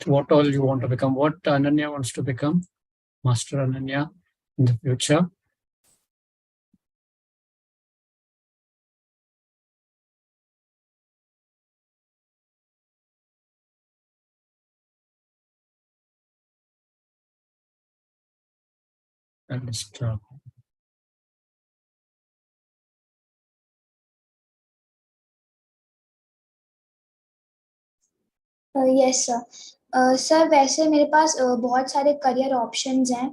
what all you want to become, what Ananya wants to become, Master Ananya, in the future. Understand. Yes sir sir वैसे मेरे पास बहुत सारे career options हैं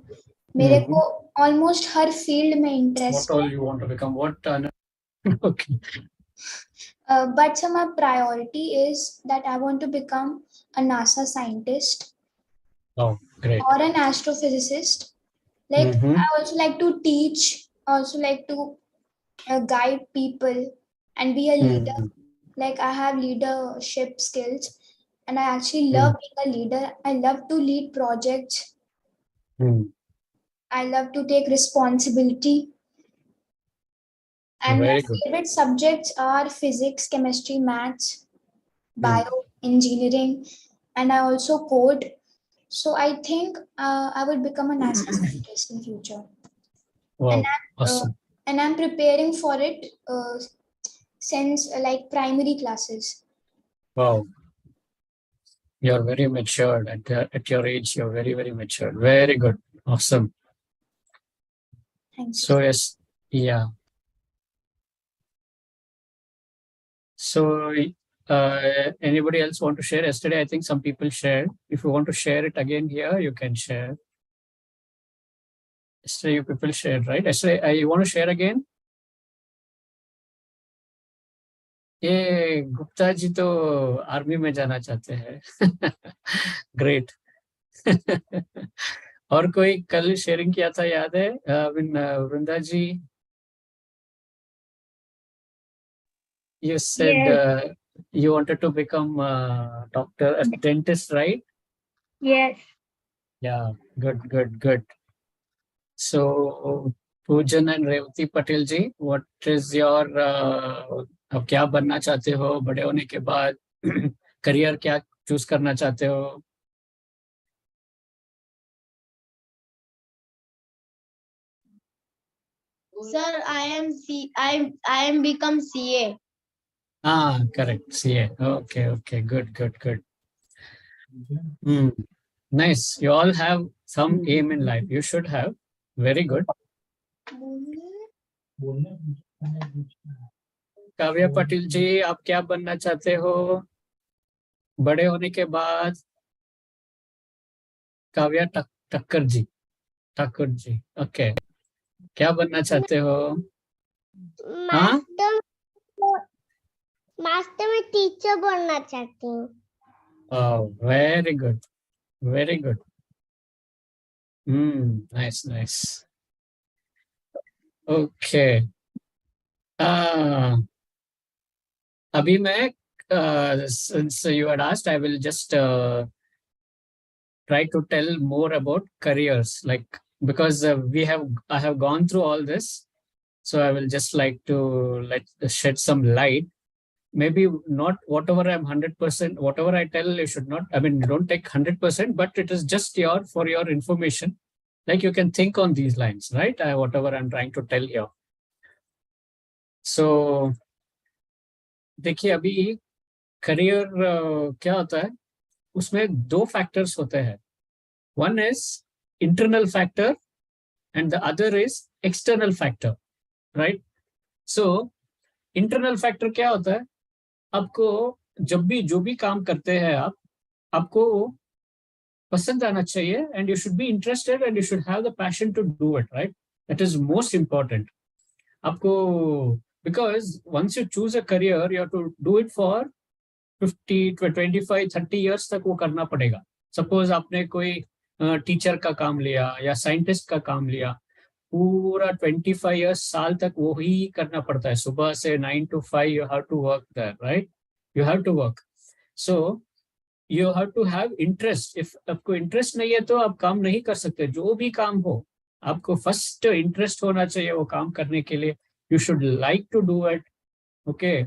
मेरे को almost हर field में interest What all you want to become, what okay. But so my priority is that I want to become a NASA scientist. Oh, great. Or an astrophysicist. Like I also like to teach, also like to guide people and be a leader. Like I have leadership skills and I actually love being a leader. I love to lead projects. I love to take responsibility. And my favorite subjects are physics, chemistry, maths, bio, engineering, and I also code. So I think I would become a NASA scientist in future. Wow, and awesome. And I'm preparing for it since like primary classes. Wow. You're very matured at your age. You're very, very matured. Very good. Awesome. Thank you. So yes, yeah. So anybody else want to share? Yesterday, I think some people shared. If you want to share it again here, you can share. Yesterday, you people shared, right? Yesterday, you want to share again? ये गुप्ता जी तो army में जाना चाहते हैं great और कोई कल sharing किया था याद है वृंदा जी you said you wanted to become a doctor, a dentist, right? Yes. Yeah, good. So Poojan and Revati Patil ji, what is your अब क्या बनना चाहते हो बड़े होने के बाद करियर क्या चूज करना चाहते हो Sir, I am become CA. Correct, CA. Okay, good. Nice. You all have some aim in life. You should have. Very good. Kavya Patil ji आप क्या बनना चाहते हो बड़े होने के बाद काव्या ठक्कर जी ओके क्या बनना चाहते हो मास्टर में टीचर बनना चाहती हूँ वेरी गुड नाइस ओके अभी मैं since you had asked I will just try to tell more about careers like because I have gone through all this so I will just like to shed some light maybe not whatever I'm 100% whatever I tell you should not don't take 100% but it is just for your information like you can think on these lines right whatever I'm trying to tell here so देखिए अभी career क्या होता है उसमें दो factors होते हैं one is internal factor and the other is external factor right so internal factor क्या होता है आपको जब भी जो भी काम करते हैं आपको पसंद आना चाहिए and you should be interested and you should have the passion to do it right that is most important आपको because once you choose a career you have to do it for 50 25 30 years तक वो करना पड़ेगा suppose आपने कोई teacher का काम लिया या साइंटिस्ट का काम लिया पूरा 25 years साल तक वो ही करना पड़ता है सुबह से 9 to 5 you have to work there right you have to work so you have to have interest if आपको इंटरेस्ट नहीं है तो आप काम नहीं कर सकते जो भी काम हो आपको फर्स्ट इंटरेस्ट होना चाहिए वो काम करने के लिए you should like to do it okay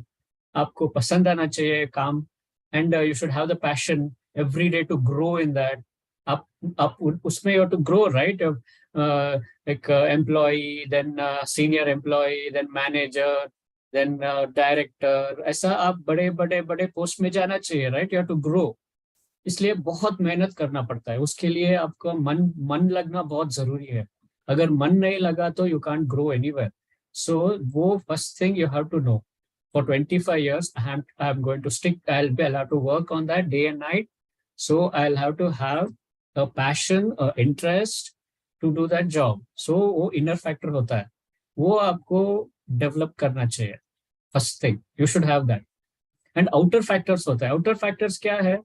आपको पसंद आना चाहिए काम and you should have the passion every day to grow in that. Up usme you have to grow, right? Like employee, then senior employee, then manager, then director. ऐसा आप बड़े बड़े बड़े पोस्ट में जाना चाहिए, right? You have to grow. इसलिए बहुत मेहनत करना पड़ता है, उसके लिए आपको मन लगना बहुत जरूरी है. अगर मन नहीं लगा तो you can't grow anywhere. So वो first thing you have to know. For 25 years, I'm going to stick. I'll have to work on that day and night. So I'll have to have a passion, a interest to do that job. So वो inner factor होता है, वो आपको develop करना चाहिए. First thing, you should have that. And outer factors होता है. Outer factors क्या है?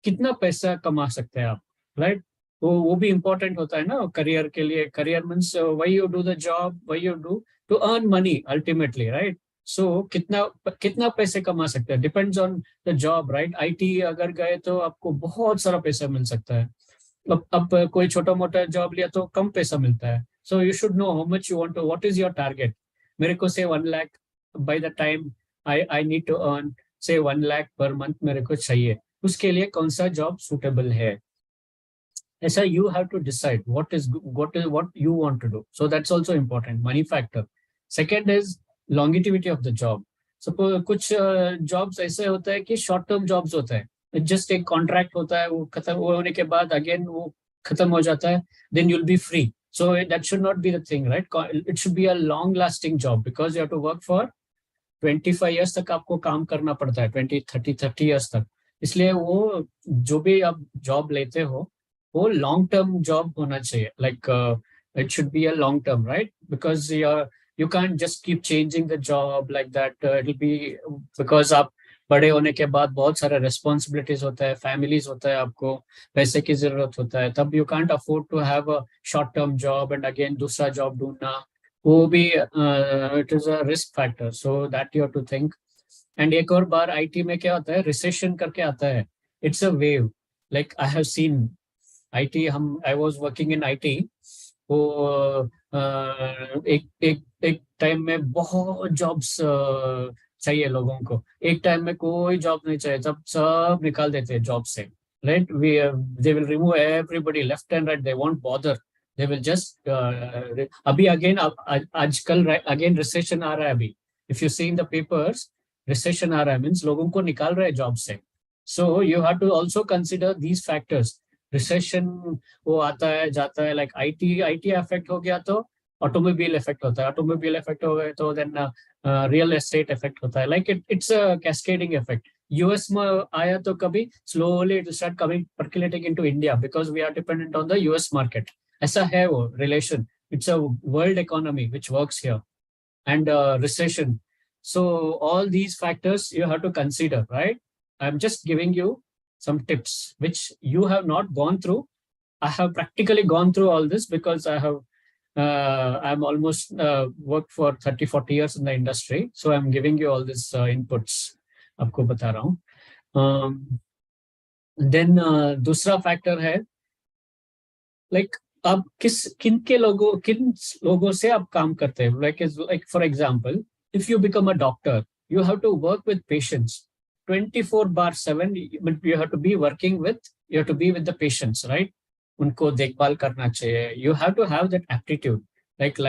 कितना पैसा कमा सकते हैं आप, राइट? वो भी इंपॉर्टेंट होता है ना करियर के लिए. Career means why you do the job, why you do to earn money ultimately, right? So कितना पैसे कमा सकते हैं, depends on the job, right? IT अगर गए तो आपको बहुत सारा पैसा मिल सकता है. अब कोई छोटा मोटा जॉब लिया तो कम पैसा मिलता है. So you should know how much you want to, what is your target. मेरे को say 1 lakh by the time I need to earn say 1 lakh per month मेरे को चाहिए. उसके लिए कौन सा जॉब सुटेबल है, ऐसा you have to decide what you want to do. So that's also important, money factor. Second is longevity of the job. Suppose कुछ जॉब्स ऐसे होता है कि शॉर्ट टर्म जॉब्स होता है, जस्ट एक कॉन्ट्रैक्ट होता है, वो खत्म होने के बाद अगेन वो खत्म हो जाता है, then you will be free. So that should not be the thing, right? It should be a long lasting job because you have to work for 25 years तक आपको काम करना पड़ता है, 30 ईयर्स तक. इसलिए वो जो भी आप जॉब लेते हो वो लॉन्ग टर्म जॉब होना चाहिए. Like it should be a long term, right? Because you can't just keep changing the job like that. It'll be because आप बड़े होने के बाद बहुत सारे responsibilities होता है, families होता है, आपको पैसे की जरूरत होता है, तब you can't afford to have a short term job and again दूसरा job ढूंढना, वो भी it is a risk factor. So that you have to think. And एक और बार IT में क्या होता है, recession करके आता है. It's a wave. Like I have seen IT, I was working in IT. वो एक टाइम में बहुत जॉब्स चाहिए लोगों को, एक टाइम में कोई जॉब नहीं चाहिए, तब सब निकाल देते हैं जॉब से, right? They will remove everybody left and right, they won't bother, they will just. अभी अगेन आजकल अगेन रिसेशन आ रहा है. अभी if you see in the papers, recession आ रहा है, मीन्स लोगों को निकाल रहे हैं जॉब से. So you have to also consider these factors. Recession वो आता है जाता है, लाइक आईटी अफेक्ट हो गया तो ऑटोमोबाइल इफेक्ट होता है, ऑटोमोबाइल इफेक्ट हो गए तो देन रियल एस्टेट इफेक्ट होता है. Like it's a cascading effect. US में आया तो कभी slowly it start coming percolating into India because we are dependent on the US market. ऐसा है वो relation. It's a world economy which works here. And recession. So all these factors you have to consider, right? I am just giving you some tips which you have not gone through. I have practically gone through all this because I'm almost worked for 30-40 years in the industry. So I'm giving you all these inputs. आपको बता रहा हूँ. Then दूसरा factor है like आप किन लोगों से आप काम करते हैं. Like for example, if you become a doctor, you have to work with patients 24/7, but you have to be working with, you have to be with the patients, right? उनको देखभाल करना चाहिए. You have to have that aptitude, like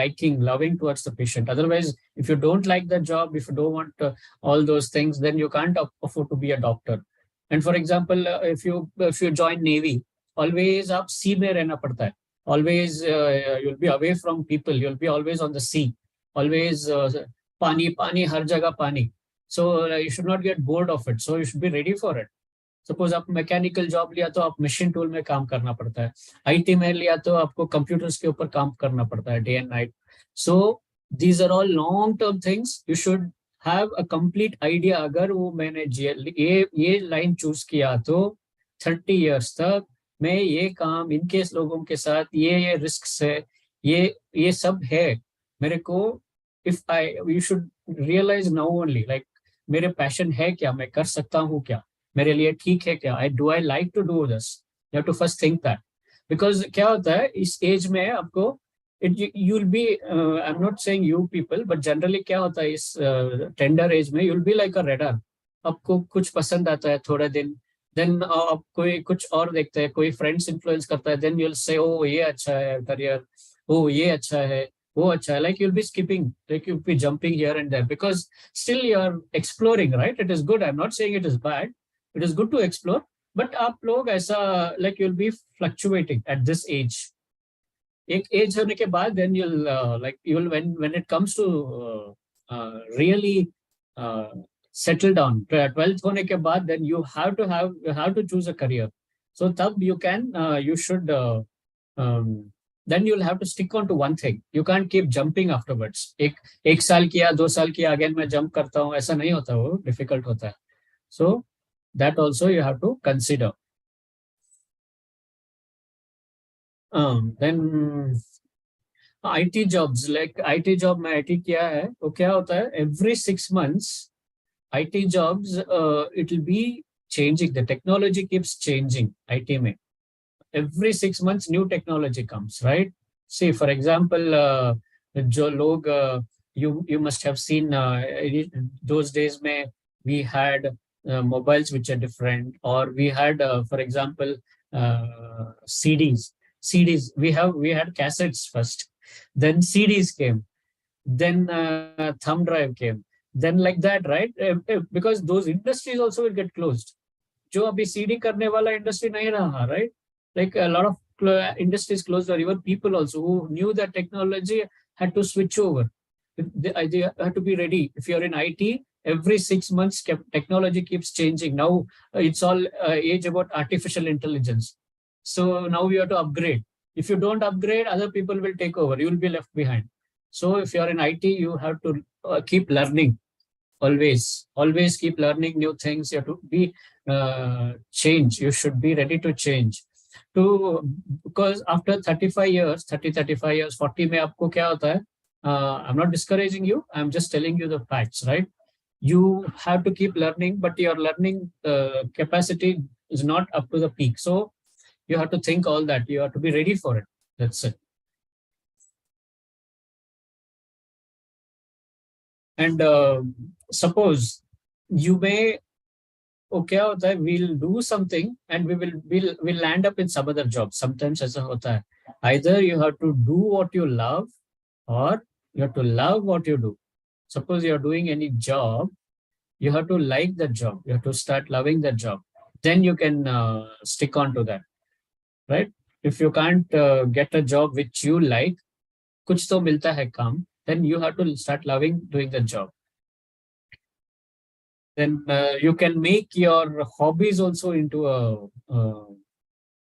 loving towards the patient. Otherwise, if you don't like the job, if you don't want all those things, then you can't afford to be a doctor. And for example, if you join Navy, always आप sea में रहना पड़ता है. Always you'll be away from people. You'll be always on the sea. Always पानी हर जगह पानी. So you should not get bored of it. So you should be ready for it. Suppose आप mechanical job लिया तो आप machine tool में काम करना पड़ता है. आईटी में लिया तो आपको कंप्यूटर्स के ऊपर काम करना पड़ता है day and night. So these are all long term things. You should have a complete idea. अगर वो मैंने ये लाइन चूज किया तो 30 इयर्स तक मैं ये काम इनके लोगों के साथ ये रिस्क है, ये सब है मेरे को. If you should realise now only, like मेरे पैशन है क्या, मैं कर सकता हूँ क्या, मेरे लिए ठीक है क्या, I like to do this. You have to first think that. Because क्या होता है इस एज में आपको, you will be, I am not saying you people, but generally क्या होता है इस टेंडर एज में, you will be like a raider. आपको कुछ पसंद आता है थोड़े दिन, then आप कोई कुछ और देखते हैं, कोई friends influence करता है, then you'll say, oh ये अच्छा है career, oh ये अच्छा है, वो अच्छा है, like you'll be skipping, like you'll be jumping here and there, because still you're exploring, right? It is good, I'm not saying it is bad, it is good to explore, but आप लोग ऐसा like you'll be fluctuating at this age. एक as होने के बाद then you'll like you'll when it comes to really settle down 12th होने के बाद, then you have to choose a career. So तब you can you should then you'll have to stick on to one thing. You can't keep jumping afterwards. एक साल किया, 2 साल किया, again मैं jump करता हूँ, ऐसा नहीं होता, वो difficult होता है. So that also you have to consider. Then IT jobs, like IT job में IT किया है, तो क्या होता है, every 6 months IT jobs it will be changing, the technology keeps changing IT में. Every 6 months new technology comes, right? See, for example, जो लोग you must have seen those days में we had mobiles which are different, or we had for example CDs. We had cassettes first, then CDs came, then thumb drive came, then like that, right? Because those industries also will get closed. जो अभी CD करने वाला industry नहीं रहा, right? Like a lot of industries closed, or even people also who knew that technology had to switch over. They had to be ready. If you're in IT, every 6 months technology keeps changing. Now it's all age about artificial intelligence. So now you have to upgrade. If you don't upgrade, other people will take over. You will be left behind. So if you're in IT, you have to keep learning. Always keep learning new things. You have to be change. You should be ready to change. Because after 35 years, 35 years, 40 में आपको क्या होता है? I'm not discouraging you. I'm just telling you the facts, right? You have to keep learning, but your learning capacity is not up to the peak. So you have to think all that. You have to be ready for it. That's it. And suppose you may, क्या होता है, we'll do something and we'll land up in some other job. Sometimes ऐसा होता है. Either you have to do what you love, or you have to love what you do. Suppose you're doing any job, you have to like that job. You have to start loving that job. Then you can stick on to that, right? If you can't get a job which you like, कुछ तो मिलता है काम, then you have to start loving doing the job. Then you can make your hobbies also into a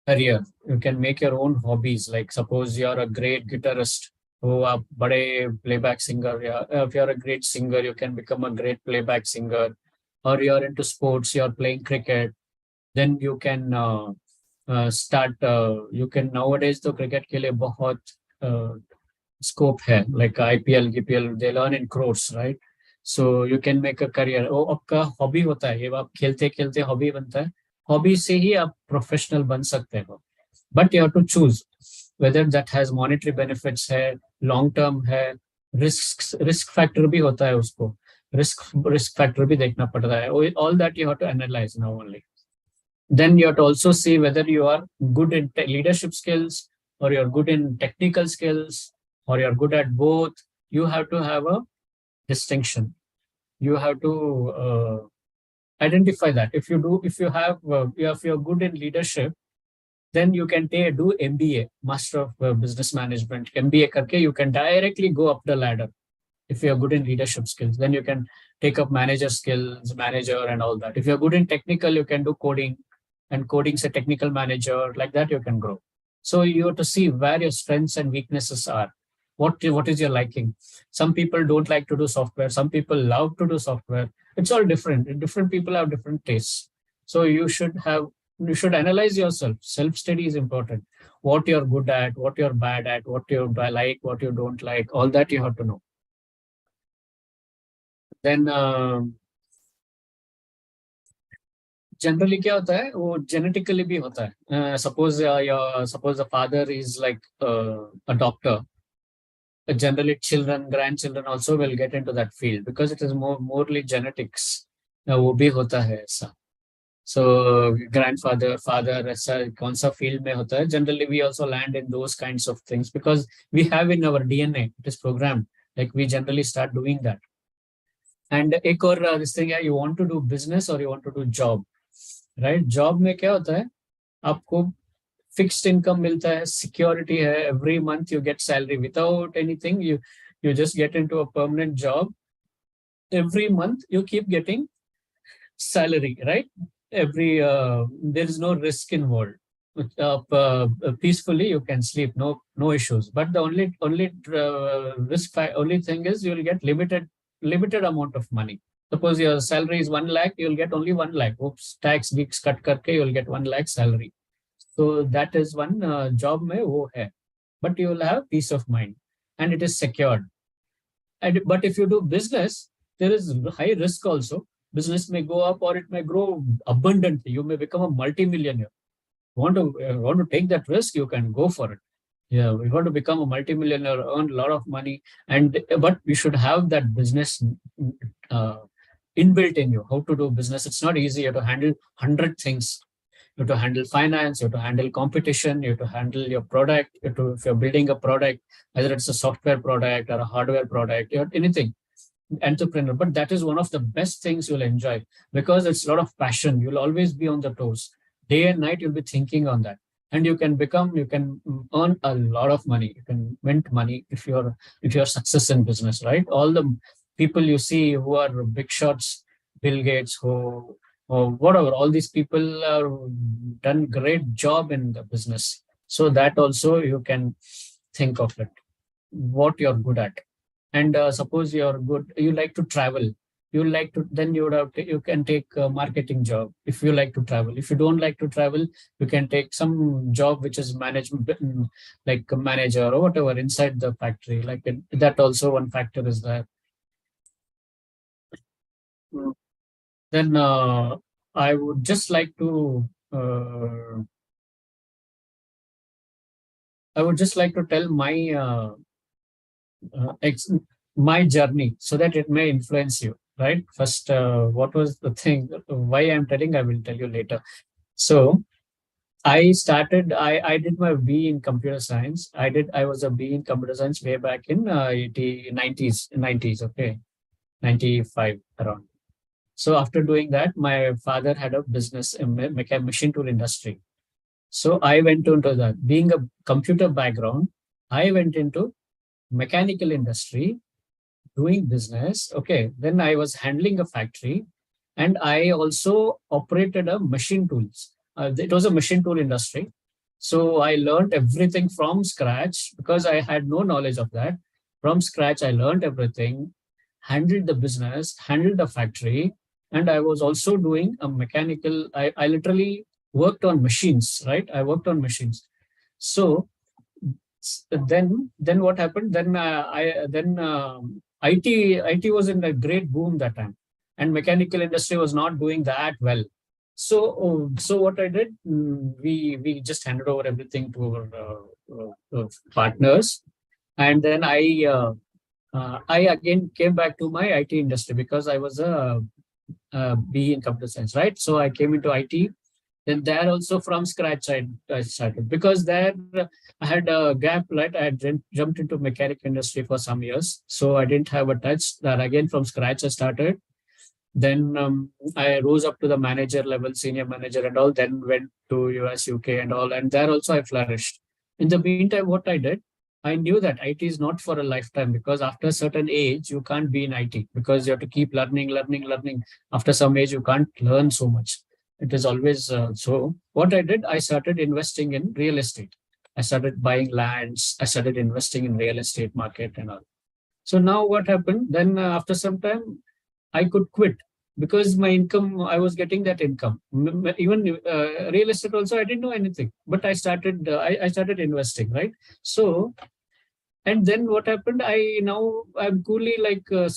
career. You can make your own hobbies. Like suppose you're a great guitarist, oh, आप बड़े playback singer, yeah. If you're a great singer, you can become a great playback singer. Or you're into sports, you're playing cricket, then you can start. You can nowadays तो cricket के लिए बहुत scope है, like IPL, GPL, they learn in crores, right? So you can make a career. वो आपका hobby होता है, ये आप खेलते खेलते hobby बनता है. Hobby से ही आप professional बन सकते हो. But you have to choose whether that has monetary benefits है, long term है, risk factor भी होता है उसको. Risk factor भी देखना पड़ता है. All that you have to analyze now only. Then you have to also see whether you are good in leadership skills, or you're good in technical skills, or you're good at both. You have to have a distinction. You have to identify that. If you're good in leadership, then you can do MBA, Master of Business Management. MBA करके you can directly go up the ladder. If you're good in leadership skills, then you can take up manager skills, manager and all that. If you're good in technical, you can do coding, and coding is a technical manager. Like that, you can grow. So you have to see where your strengths and weaknesses are. What is your liking? Some people don't like to do software. Some people love to do software. It's all different. Different people have different tastes. So you should analyze yourself. Self-study is important. What you're good at, what you're bad at, what you like, what you don't like, all that you have to know. Then generally क्या होता है, वो genetically भी होता है. Suppose the father is like a doctor. Generally grandchildren also will get into that field because it is morely genetics. वो भी होता है ऐसा. So grandfather, father, ऐसा कौन सा field में होता है? Generally, we also land in those kinds of things because we have in our DNA. It is programmed. Like we generally start doing that. And एक और this thing है, you want to do business or you want to do job, right? Job में क्या होता है? आपको fixed income मिलता है, security है, every month you get salary without anything. You just get into a permanent job. Every month you keep getting salary, right? There is no risk involved. Peacefully you can sleep, no issues. But the only thing is you'll get limited amount of money. Suppose your salary is 1 lakh, you'll get only 1 lakh. Oops, tax geeks cut karke, you'll get 1 lakh salary. So that is one job mein wo hai. But you will have peace of mind and it is secured. But if you do business, there is high risk also. Business may go up or it may grow abundantly. You may become a multi-millionaire. Want to take that risk, you can go for it. Yeah, we want to become a multi-millionaire, earn a lot of money, but you should have that business inbuilt in you. How to do business? It's not easy. You have to handle 100 things. You have to handle finance. You have to handle competition. You have to handle your product. If you're building a product, whether it's a software product or a hardware product, anything. Entrepreneur, but that is one of the best things you'll enjoy because it's a lot of passion. You'll always be on the toes. Day and night you'll be thinking on that, and you can earn a lot of money. You can mint money if you're success in business, right? All the people you see who are big shots, Bill Gates, who or whatever, all these people are done great job in the business. So that also you can think of it, what you're good at. And suppose you're good, you like to travel, then you can take a marketing job if you like to travel. If you don't like to travel, you can take some job which is management, like a manager or whatever inside the factory. Like that also one factor is there. Then I would just like to tell my journey so that it may influence you, right? First, what was the thing? Why I'm telling, I will tell you later. So I did my B in computer science. I was a B in computer science way back in 90s, okay, 95 around. So after doing that, my father had a business, a machine tool industry. So I went into that. Being a computer background, I went into mechanical industry, doing business. Okay, then I was handling a factory, and I also operated a machine tools. It was a machine tool industry. So I learned everything from scratch because I had no knowledge of that. From scratch, I learned everything, handled the business, handled the factory, and I was also doing a mechanical. I literally worked on machines, right? I worked on machines. So then what happened? Then IT was in a great boom that time, and mechanical industry was not doing that well. So what I did, we just handed over everything to our partners, and then I again came back to my IT industry because I was a B in computer science, right? So I came into IT. Then there also from scratch I started because there I had a gap, right? I had jumped into mechanic industry for some years, so I didn't have a touch. That again from scratch I started. Then I rose up to the manager level, senior manager and all. Then went to US, UK and all, and there also I flourished. In the meantime, what I did, I knew that IT is not for a lifetime because after a certain age you can't be in IT because you have to keep learning. After some age you can't learn so much. It is always so. What I did, I started investing in real estate. I started buying lands. I started investing in real estate market and all. So now what happened? Then after some time, I could quit because my income, I was getting that income. Even real estate also, I didn't know anything, but I started. I started investing, right? So and then what happened? I'm coolly like I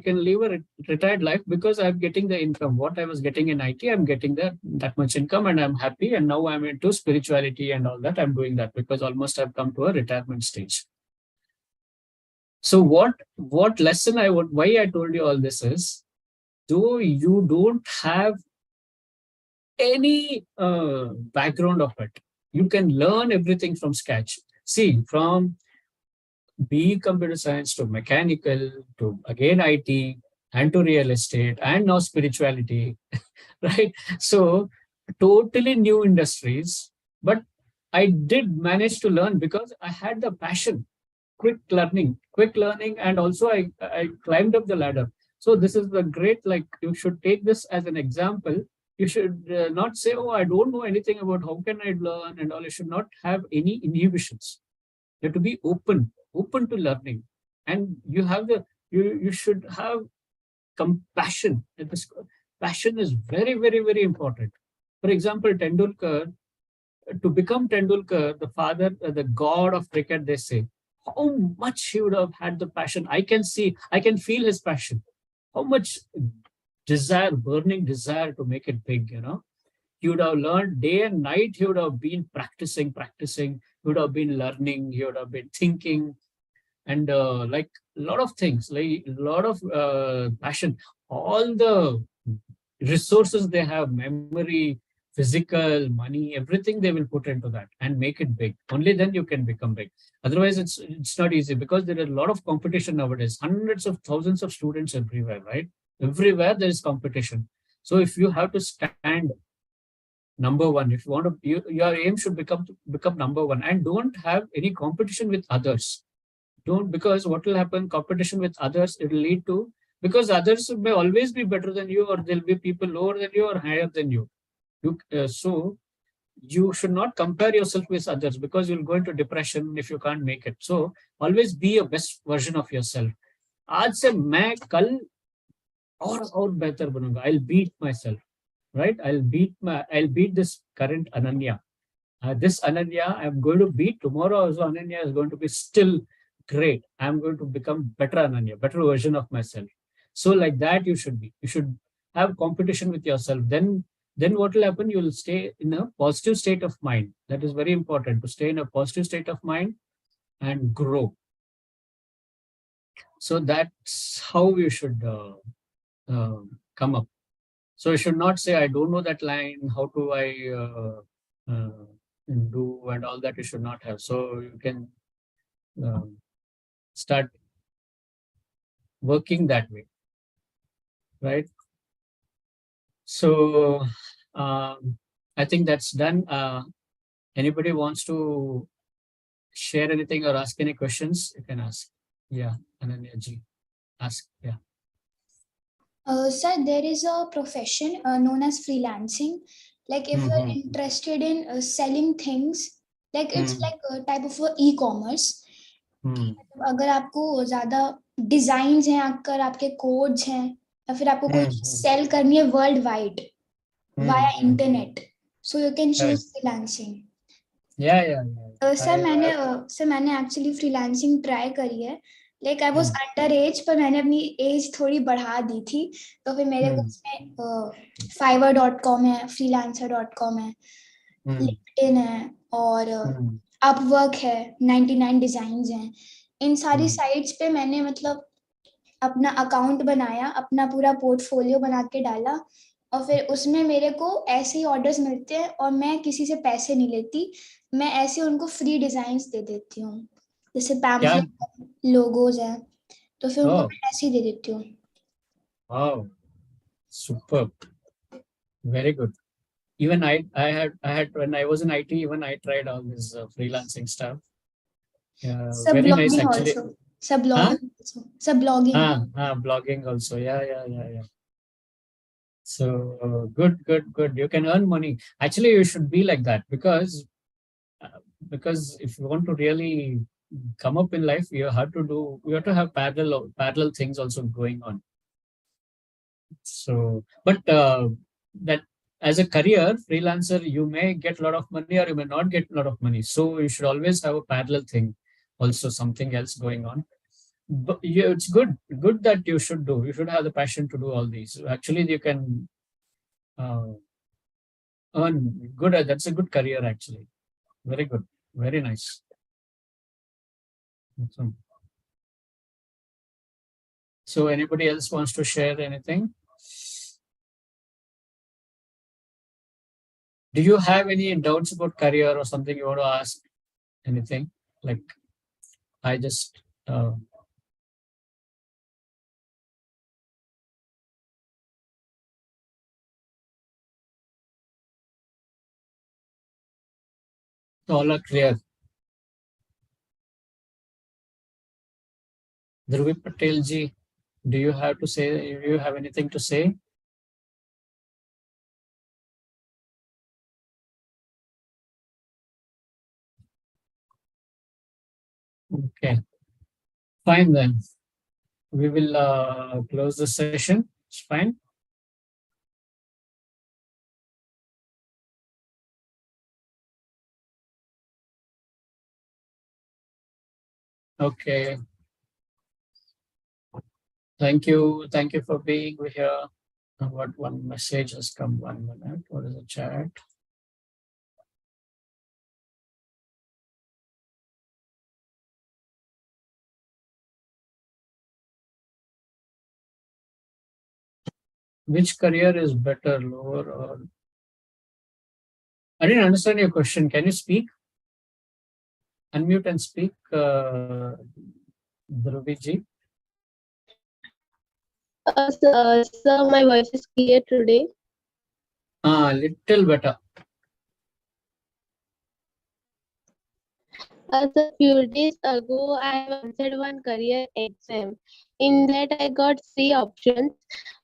can live a retired life because I'm getting the income. What I was getting in IT, I'm getting that much income, and I'm happy. And now I'm into spirituality and all that. I'm doing that because almost I've come to a retirement stage. So what lesson why I told you all this is, though you don't have any background of it. You can learn everything from scratch. See, from BE computer science to mechanical to again IT and to real estate and now spirituality, right? So totally new industries, but I did manage to learn because I had the passion, quick learning, and also I climbed up the ladder. So this is the great, like you should take this as an example. You should not say, oh, I don't know anything about how can I learn and all. You should not have any inhibitions. You have to be open to learning, and you should have compassion. And this passion is very, very, very important. For example, Tendulkar, to become Tendulkar, the father, the god of cricket, they say, how much he would have had the passion. I can feel his passion. How much desire, burning desire to make it big, He would have learned day and night. He would have been practicing. He would have been learning. He would have been thinking, and like a lot of things, like a lot of passion. All the resources they have, memory, physical, money, everything they will put into that and make it big. Only then you can become big. Otherwise, it's not easy because there is a lot of competition nowadays. Hundreds of thousands of students everywhere, right? Everywhere there is competition. So if you have to stand number one, if you want to, your aim should become number one, and don't have any competition with others. Don't, because what will happen? Competition with others, it will lead to, because others may always be better than you, or there'll be people lower than you or higher than you. So you should not compare yourself with others because you'll go into depression if you can't make it. So always be a best version of yourself. आज से मैं कल और बेहतर बनूंगा. I'll beat myself, right? I'll beat this current Ananya. This Ananya, I'm going to beat tomorrow. Also, Ananya is going to be still great. I'm going to become better Ananya, better version of myself. So like that, you should be. You should have competition with yourself. Then what will happen? You will stay in a positive state of mind. That is very important, to stay in a positive state of mind and grow. So that's how you should come up. So you should not say, I don't know that line. How do I do and all that? You should not have. So you can start working that way, right? So I think that's done. Anybody wants to share anything or ask any questions? You can ask. Yeah, Ananya ji, ask. Yeah. Sir, there is a profession known as freelancing. Like if you're interested in selling things, like it's like a type of e-commerce. अगर आपको ज्यादा designs हैं, अगर आपके codes हैं, या फिर आपको कोई सेल करनी है world wide via internet, so you can choose freelancing. Sir मैंने एक्चुअली फ्रीलांसिंग ट्राई करी है. Like I was under as, पर मैंने अपनी एज थोड़ी बढ़ा दी थी. तो फिर मेरे को उसमें fiverr.com है, freelancer.com है, लिंक्डइन है और अपवर्क है, 99 डिजाइन्स हैं. इन सारी साइट्स पे मैंने मतलब अपना अकाउंट बनाया, अपना पूरा पोर्टफोलियो बना के डाला, और फिर उसमें मेरे को ऐसे ही ऑर्डर्स मिलते हैं और मैं किसी से पैसे नहीं लेती. मैं ऐसे उनको फ्री डिजाइन्स दे देती हूँ, जैसे पैम्फलेट, लोगोज हैं, तो फिर उनको मैं ऐसे ही दे देती हूँ. Wow, superb, very good. Even I had when I was in IT, even I tried all this freelancing stuff. Very nice actually. Blogging also. Yeah. So good. You can earn money. Actually, you should be like that because if you want to really come up in life, you have to have parallel things also going on. So, but that as a career freelancer, you may get a lot of money or you may not get a lot of money. So you should always have a parallel thing, also something else going on. But yeah, it's good that you should have the passion to do all these. Actually, you can earn good. That's a good career actually. Very good. Very nice. Awesome. So anybody else wants to share anything? Do you have any doubts about career or something you want to ask? Anything? Like, I just all are clear. Dhruvi Patel ji, do you have to say? Do you have anything to say? Okay, fine then. We will close the session. It's fine. Okay. Thank you. Thank you for being here. What one message has come? 1 minute. What is the chat? Which career is better, lower or? I didn't understand your question. Can you speak? Unmute and speak, Dhruvi ji. Sir, my voice is clear today. Little better. A few days ago, I have answered one career exam. In that, I got three options.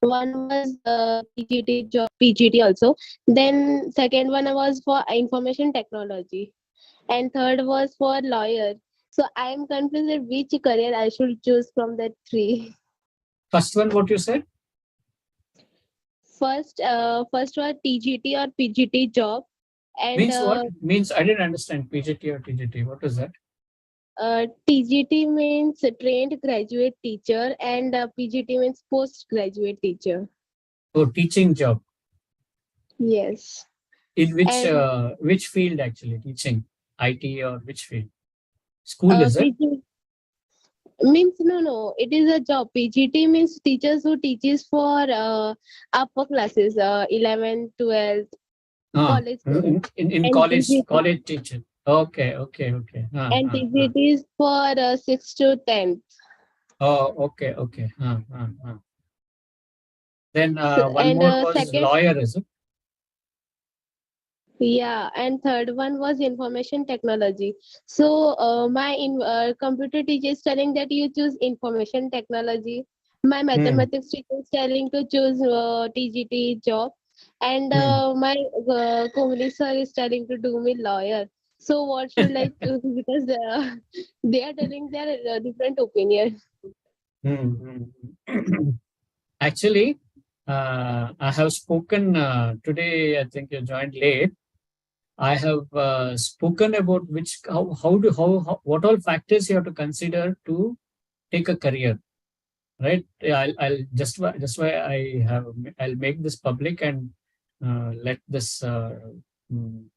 One was PGT job, PGT also. Then second one was for information technology, and third was for lawyer. So I am confused at which career I should choose from the three. First one, what you said? First was TGT or PGT job, and Means what? Means I didn't understand PGT or TGT. What is that? TGT means trained graduate teacher, and PGT means postgraduate teacher. Oh, teaching job. Yes. In And which field actually? Teaching, IT or which field? School is it? PGT means no. It is a job. PGT means teachers who teaches for upper classes, 11, 12, college students. In And college, TGT, college teacher. Okay. and TGT is for 6 to 10. Oh, okay. Then So, one and more was second, lawyer, is it? yeah, and third one was information technology. So my computer teacher is telling that you choose information technology. My mathematics teacher is telling to choose TGT job, and my communist sir is telling to do me lawyer. So what should I choose? Because they are telling their different opinion. Actually, I have spoken today. I think you joined late. I have spoken about what all factors you have to consider to take a career, right? Yeah, I'll just why I'll make this public and let this mm,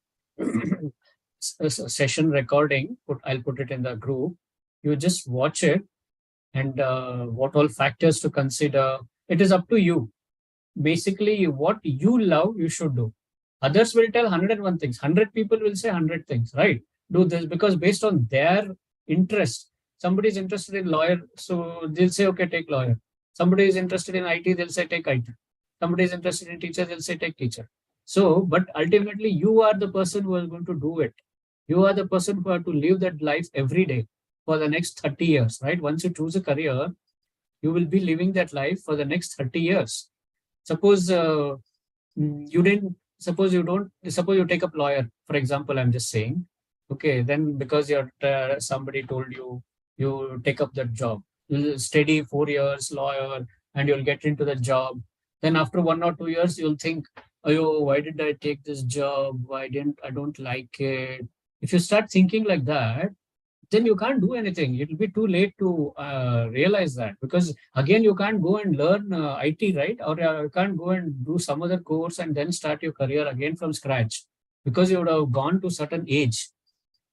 session recording. I'll put it in the group. You just watch it and what all factors to consider. It is up to you. Basically, what you love, you should do. Others will tell 101 things. 100 people will say 100 things, right? Do this because based on their interest. Somebody is interested in lawyer, so they'll say, okay, take lawyer. Somebody is interested in IT, they'll say take IT. Somebody is interested in teacher, they'll say take teacher. So, but ultimately, you are the person who is going to do it. You are the person who have to live that life every day for the next 30 years, right? Once you choose a career, you will be living that life for the next 30 years. Suppose you didn't, suppose you don't, suppose you take up lawyer, for example, I'm just saying, okay, then because you're somebody told you, you take up that job, you'll study 4 years lawyer and you'll get into the job. Then after 1 or 2 years, you'll think, oh, why did I take this job? I don't like it. If you start thinking like that, then you can't do anything. It will be too late to realize that, because again, you can't go and learn IT, right? Or you can't go and do some other course and then start your career again from scratch, because you would have gone to certain age.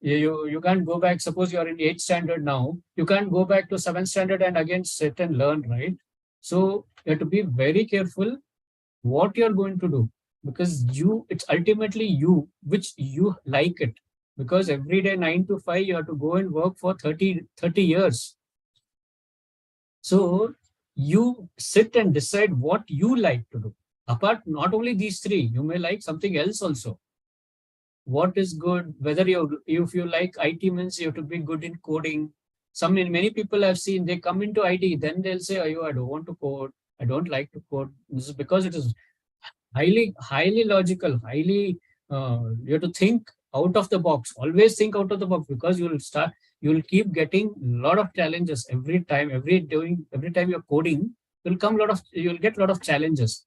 You can't go back. Suppose you're in 8th standard now, you can't go back to 7th standard and again sit and learn, right? So you have to be very careful what you're going to do. because it's ultimately you, which you like it. Because every day 9 to 5, you have to go and work for 30 years. So you sit and decide what you like to do. Apart, not only these three, you may like something else also. What is good, whether if you like IT, means you have to be good in coding. Many people I've seen, they come into IT, then they'll say, oh, I don't want to code. I don't like to code. This is because it is highly logical, you have to think out of the box. Always think out of the box, because you'll keep getting a lot of challenges every time. Every time you're coding, you'll get a lot of challenges.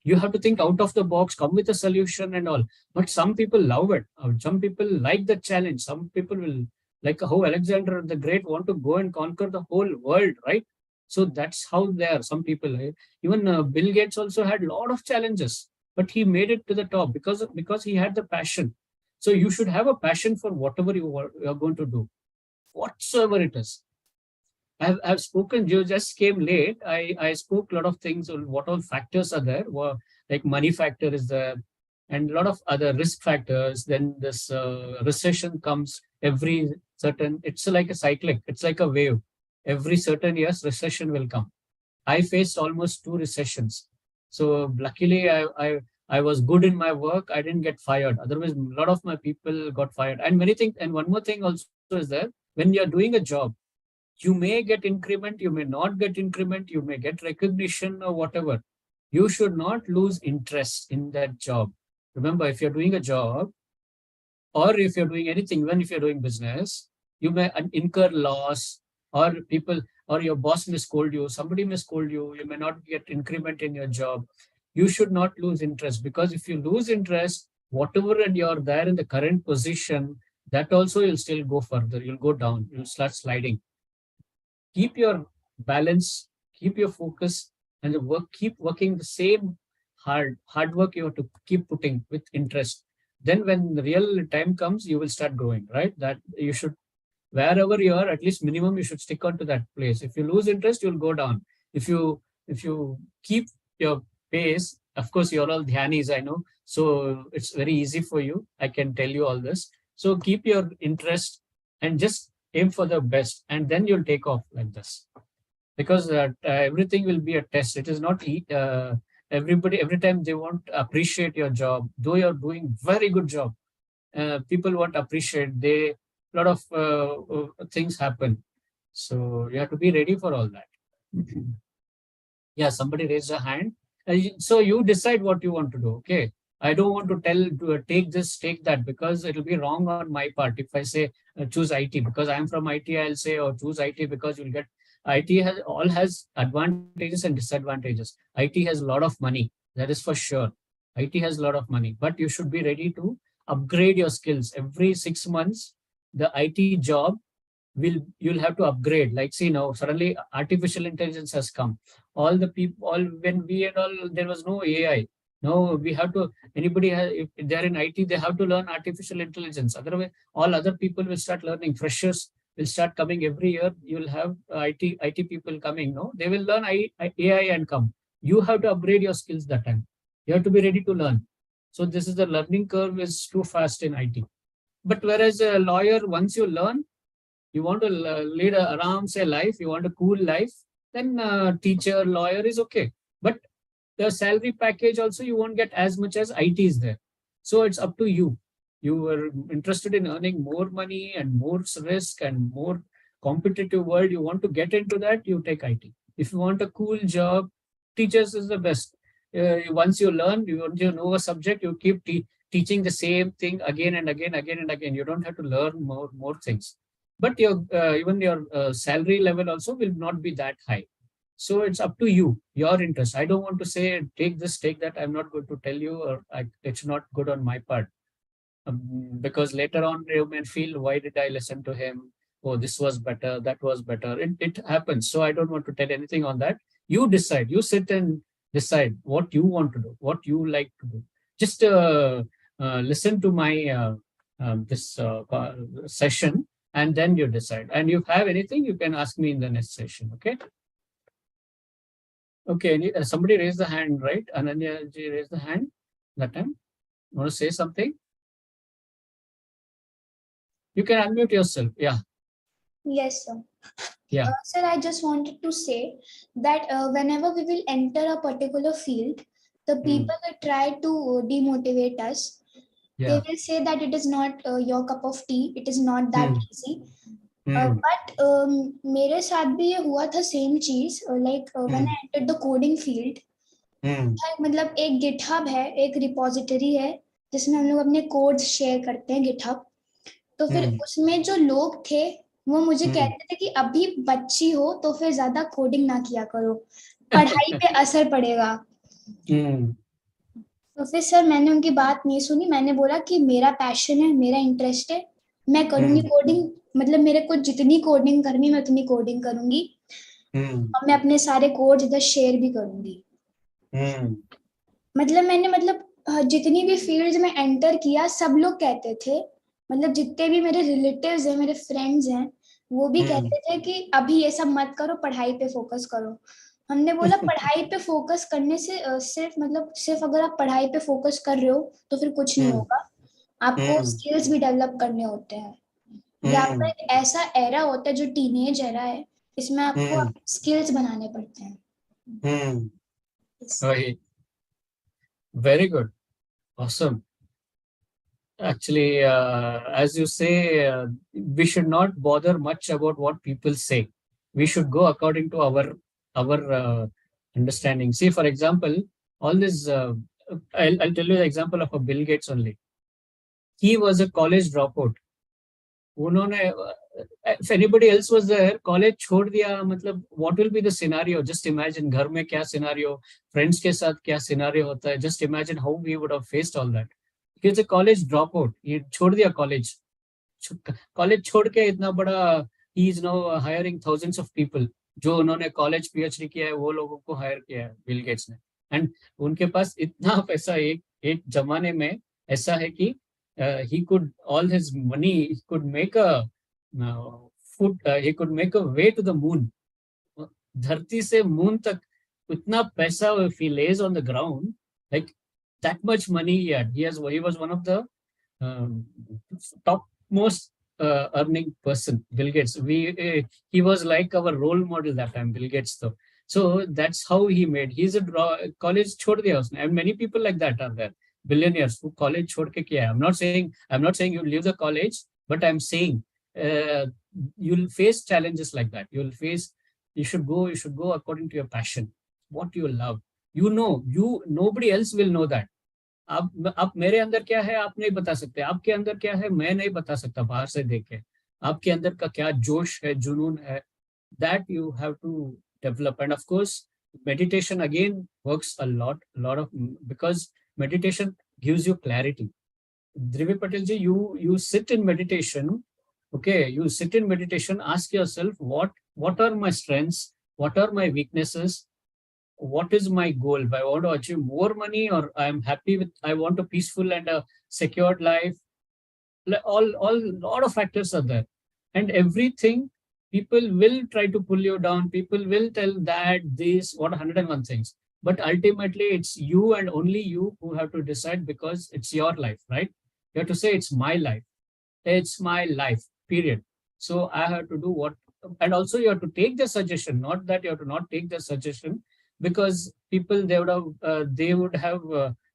You have to think out of the box, come with a solution and all. But some people love it. Some people like the challenge. Some people will, like how Alexander the Great want to go and conquer the whole world, right? So that's how they are. Some people, even Bill Gates also had a lot of challenges, but he made it to the top because he had the passion. So you should have a passion for whatever you are going to do, whatsoever it is. I've spoken, you just came late. I spoke a lot of things on what all factors are there. Well, like money factor is there, and a lot of other risk factors. Then this recession comes every certain, it's like a cyclic, it's like a wave. Every certain years, recession will come. I faced almost 2 recessions. So luckily, I was good in my work. I didn't get fired. Otherwise, a lot of my people got fired. And many things. And one more thing also is there. When you're doing a job, you may get increment, you may not get increment, you may get recognition or whatever. You should not lose interest in that job. Remember, if you're doing a job, or if you're doing anything, even if you're doing business, you may incur loss, or people, or your boss may scold you, somebody may scold you, you may not get increment in your job. You should not lose interest, because if you lose interest, whatever and you're there in the current position, that also you'll still go further, you'll go down, you'll start sliding. Keep your balance, keep your focus, and keep working the same hard work you have to keep putting with interest. Then when the real time comes, you will start growing, right? That you should, wherever you are, at least minimum, you should stick on to that place. If you lose interest, you'll go down. If you keep your pace, of course, you're all dhyanis, I know. So it's very easy for you. I can tell you all this. So keep your interest and just aim for the best, and then you'll take off like this. Because everything will be a test. It is not everybody, every time they want to appreciate your job, though you're doing very good job. People want to appreciate. A lot of things happen. So you have to be ready for all that. Yeah, somebody raised a hand. So you decide what you want to do. Okay. I don't want to take this, take that, because it will be wrong on my part. If I say choose IT because I'm from IT, I'll say, or choose IT because you'll get. IT has advantages and disadvantages. IT has a lot of money. That is for sure. IT has a lot of money, but you should be ready to upgrade your skills every 6 months. The IT job you'll have to upgrade. Like, see, now suddenly artificial intelligence has come. All the people, when we and all, there was no AI. No, we have to, if they're in IT, they have to learn artificial intelligence. Otherwise, all other people will start learning. Freshers will start coming every year. You'll have IT people coming. No, they will learn AI and come. You have to upgrade your skills that time. You have to be ready to learn. So this is the learning curve is too fast in IT. But whereas a lawyer, once you learn, you want to lead a aram say life, you want a cool life, then teacher, lawyer is okay. But the salary package also, you won't get as much as IT is there. So it's up to you. You were interested in earning more money and more risk and more competitive world. You want to get into that, you take IT. If you want a cool job, teachers is the best. Once you learn, you know a subject, you keep teaching the same thing again and again. You don't have to learn more things. But even your salary level also will not be that high. So it's up to you, your interest. I don't want to say, take this, take that. I'm not going to tell you, or it's not good on my part. Because later on, you may feel, why did I listen to him? Oh, this was better, that was better. It happens. So I don't want to tell anything on that. You decide, you sit and decide what you want to do, what you like to do. Just listen to my this session, and then you decide. And if you have anything, you can ask me in the next session. Okay. Okay. Somebody raised the hand, right? Ananya ji raised the hand. that time? You want to say something? You can unmute yourself. Yeah. Yes, sir. Yeah. Sir, I just wanted to say that whenever we will enter a particular field, the people will try to demotivate us. They Yeah. will say that it is not your cup of tea. It is not that easy. Hmm. But मेरे साथ भी ये हुआ था same चीज. Like when I entered the coding field, मतलब एक GitHub है, एक रिपोजिटरी है जिसमें हम लोग अपने कोड्स शेयर करते हैं GitHub. तो फिर उसमें जो लोग थे वो मुझे कहते थे कि अभी बच्ची हो तो फिर ज्यादा कोडिंग ना किया करो, पढ़ाई पे असर पड़ेगा. तो फिर सर मैंने उनकी बात नहीं सुनी. मैंने बोला कि मेरा पैशन है, मेरा इंटरेस्ट है, मैं करूंगी कोडिंग. मतलब मेरे को जितनी कोडिंग करनी मैं उतनी कोडिंग करूंगी और मैं अपने सारे कोड इधर शेयर भी करूंगी. मतलब मैंने जितनी भी फील्ड में एंटर किया सब लोग कहते थे, मतलब जितने भी मेरे रिलेटिव्स हैं, मेरे फ्रेंड्स हैं, वो भी कहते थे कि अभी ये सब मत करो, पढ़ाई पे फोकस करो. हमने बोला पढ़ाई पे फोकस करने से सिर्फ अगर आप पढ़ाई पे फोकस कर रहे हो तो फिर कुछ नहीं होगा. आपको स्किल्स भी डेवलप करने होते हैं. ये आपका एक ऐसा एरा होता है जो टीनेज एरा है, इसमें आपको स्किल्स बनाने पड़ते हैं. Very good. Awesome. Actually, as you say, we should not bother much about what people say. We should go according to our understanding. See, for example, all this. I'll tell you the example of a Bill Gates only. He was a college dropout. उन्होंने, if anybody else was there, college छोड़ दिया, मतलब what will be the scenario? Just imagine घर में क्या scenario, friends के साथ क्या scenario होता है. Just imagine how we would have faced all that. He was a college dropout. ये छोड़ दिया college. College छोड़ के इतना बड़ा, he is now hiring thousands of people. जो उन्होंने college PhD किया है वो लोगों को hire किया है Bill Gates ने. And उनके पास इतना पैसा एक जमाने में ऐसा है कि he could, all his money, he could make a he could make a way to the moon. धरती से moon तक इतना पैसा, if he lays on the ground, like that much money he had. He was one of the top most earning person, Bill Gates. He was like our role model that time, Bill Gates though. So that's how he made. He's a college छोड़ दिया उसने, and many people like that are there. Billionaires who college छोड़ के किया है. I'm not saying you leave the college, but I'm saying you'll face challenges like that. You should go according to your passion, what you love. Nobody else will know that. आप मेरे अंदर क्या है आप नहीं बता सकते, आपके अंदर क्या है मैं नहीं बता सकता बाहर से देख के. आपके अंदर का क्या जोश है, जुनून है, that you have to develop. And of course, meditation again works a lot of, because meditation gives you clarity. Dhrivi Patil ji, you sit in meditation. Okay, you sit in meditation, ask yourself what are my strengths, what are my weaknesses, what is my goal? If I want to achieve more money, or I'm happy with, I want a peaceful and a secured life. All lot of factors are there, and everything. People will try to pull you down. People will tell that this, what 101 things. But ultimately, it's you and only you who have to decide, because it's your life, right? You have to say, it's my life. It's my life, period. So I have to do what, and also you have to take the suggestion, not that you have to not take the suggestion, because people, they would have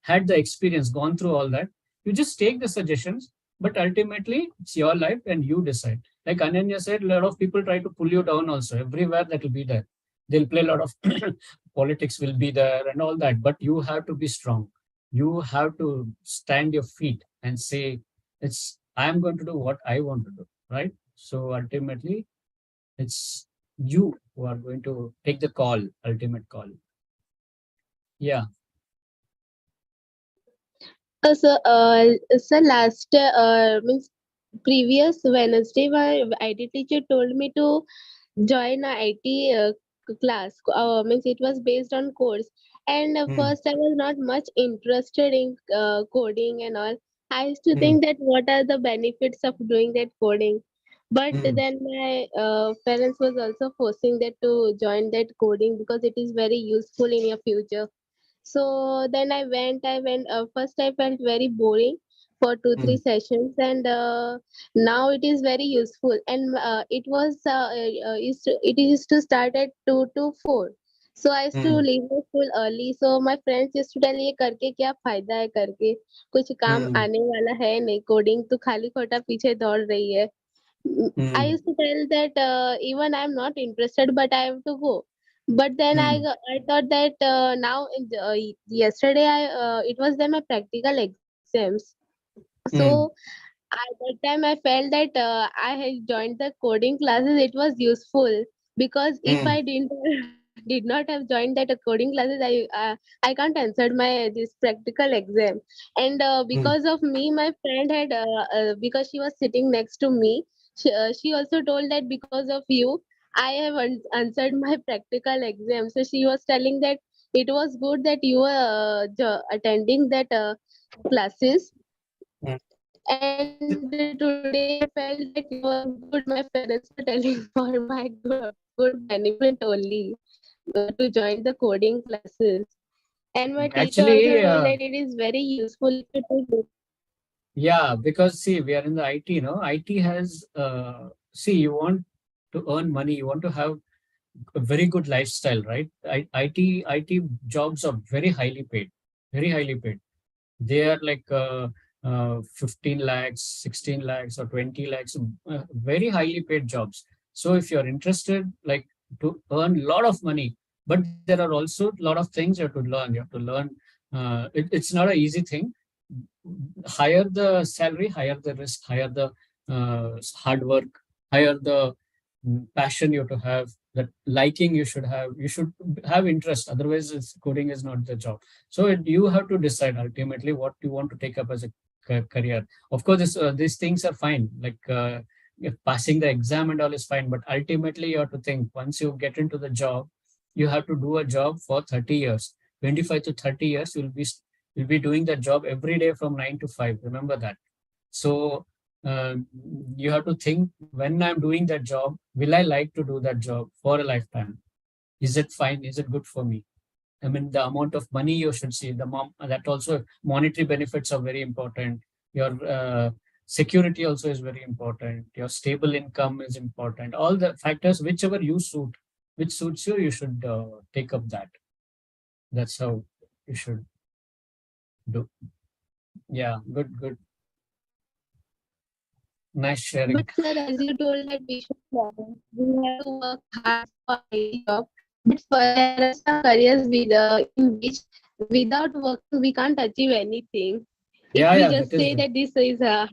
had the experience, gone through all that. You just take the suggestions, but ultimately it's your life and you decide. Like Ananya said, a lot of people try to pull you down also. Everywhere that will be there. They'll play a lot of politics will be there and all that, but you have to be strong. You have to stand your feet and say, I'm going to do what I want to do, right? So ultimately, it's you who are going to take the call, ultimate call. Yeah. So last means previous Wednesday, my IT teacher told me to join a IT class. Means it was based on course. And first, I was not much interested in coding and all. I used to think that what are the benefits of doing that coding. But then my parents was also forcing that to join that coding because it is very useful in your future. So then I went. First, I felt very boring for 2 3 sessions, and now it is very useful. And it used to start at 2 to 4. So I used to leave the school early. So my friends used to tell, ये करके क्या फायदा है, करके कुछ काम आने वाला है नहीं, कोडिंग तो खाली खोटा पीछे दौड़ रही है. I used to tell that even I'm not interested, but I have to go. But then I thought that now yesterday it was then my practical exams. So at that time I felt that I had joined the coding classes. It was useful because if I didn't did not have joined that coding classes, I can't answer my this practical exam. And because of me, my friend had because she was sitting next to me, she also told that because of you, I have answered my practical exam. So she was telling that it was good that you were attending that classes. And today I felt that it was good. My parents were telling for my good benefit only to join the coding classes. And my teacher also Actually, told that it is very useful if you do. yeah, because see, we are in the IT, no? IT has, see, you want to earn money, you want to have a very good lifestyle, right? IT jobs are very highly paid. They are like 15 lakhs, 16 lakhs, or 20 lakhs, very highly paid jobs. So if you're interested, like to earn a lot of money, but there are also a lot of things you have to learn. You have to learn. It's not an easy thing. Higher the salary, higher the risk, higher the hard work, higher the passion you have to have, that liking you should have. You should have interest. Otherwise, coding is not the job. So you have to decide ultimately what you want to take up as a career. Of course, these things are fine. Like if passing the exam and all is fine, but ultimately you have to think once you get into the job, you have to do a job for 30 years, 25 to 30 years. You'll be doing that job every day from 9 to 5. Remember that. So uh, you have to think, when I'm doing that job, will I like to do that job for a lifetime? Is it fine? Is it good for me? I mean, the amount of money you should see, that also monetary benefits are very important. Your security also is very important. Your stable income is important. All the factors, whichever which suits you, you should take up that. That's how you should do. Yeah, good. Nice sharing. But sir, as you told that we have to work hard for a job. But there are some careers in which without working we can't achieve anything. If we Yeah, just that is say that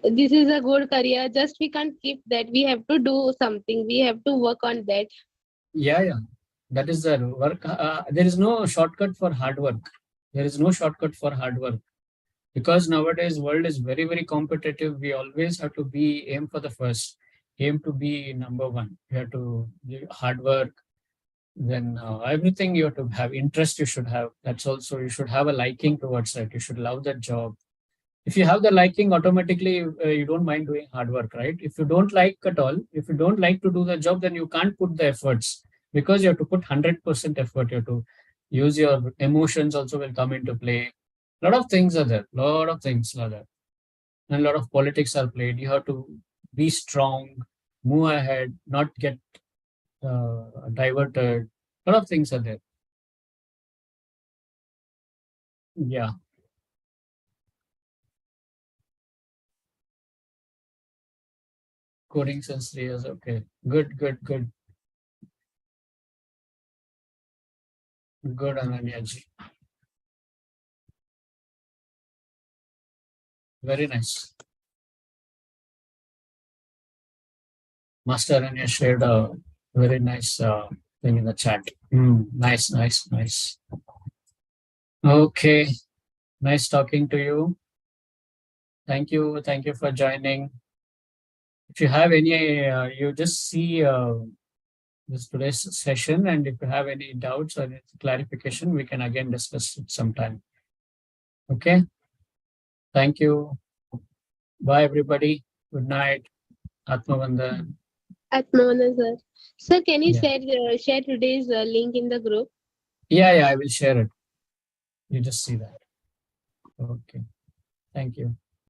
this is a good career, just we can't keep that. We have to do something. We have to work on that. yeah. That is the work. There is no shortcut for hard work. There is no shortcut for hard work, because nowadays world is very competitive. We always have to aim for the first, aim to be number one. You have to do hard work. Then everything you have to have interest. You should have. That's also, you should have a liking towards it. You should love that job. If you have the liking, automatically you don't mind doing hard work, right? If you don't like at all, if you don't like to do the job, then you can't put the efforts, because you have to put 100% effort. You have to use your emotions also will come into play. A lot of things are there. Lot of things are there. And a lot of politics are played. You have to be strong, move ahead, not get diverted. A lot of things are there. Yeah. Coding since 3 years. Okay. Good. Good, Ananya ji. Very nice. Master Ananya shared a very nice thing in the chat. Nice. Okay. Nice talking to you. Thank you for joining. If you have any, you just see this today's session, and if you have any doubts or any clarification, we can again discuss it sometime. Okay. Thank you. Bye, everybody. Good night. Atmavandan. Atmavana sir. Sir, can you Yeah. share today's link in the group? Yeah, I will share it. You just see that. Okay. Thank you.